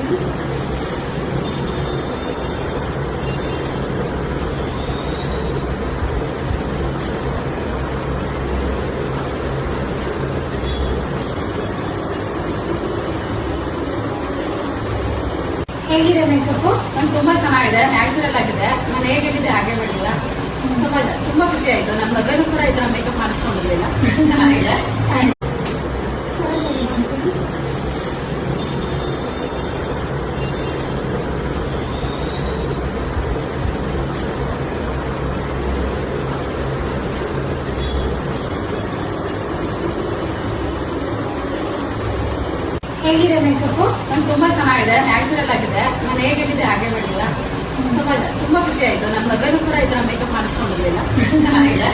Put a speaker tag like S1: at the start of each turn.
S1: ಹೇಗಿದೆ ಮೇಕಪ್?
S2: ನಾನು ತುಂಬಾ ಚೆನ್ನಾಗಿದೆ, ನ್ಯಾಚುರಲ್ ಆಗಿದೆ. ನಾನು ಹೇಗೆ ಹೇಳಿದ್ದೆ ಹಾಗೆ ಮಾಡಿಲ್ಲ. ತುಂಬಾ ಖುಷಿ ಆಯ್ತು. ನನ್ನ ಮಗನೂ ಕೂಡ ಈ ತರ ಮೇಕಪ್ ಮಾಡಿಸ್ಕೊಂಡಿರ್ಲಿಲ್ಲ. ಚೆನ್ನಾಗಿದೆ.
S1: ಸರಿ ಮಾಡ್ತೀನಿ. ಹೇಗಿದೆ ಮೇಕಪ್?
S2: ನಾನು ತುಂಬಾ ಚೆನ್ನಾಗಿದೆ, ನ್ಯಾಚುರಲ್ ಆಗಿದೆ. ನಾನು ಹೇಗೆ ಹೇಳಿದ್ದೆ ಹಾಗೆ ಮಾಡಿಲ್ಲ. ತುಂಬಾ ಖುಷಿ ಆಯ್ತು. ನನ್ನ ಮಗನೂ ಕೂಡ ಈ ತರ ಮೇಕಪ್ ಮಾಡಿಸ್ಕೊಂಡಿರ್ಲಿಲ್ಲ. ಚೆನ್ನಾಗಿದೆ.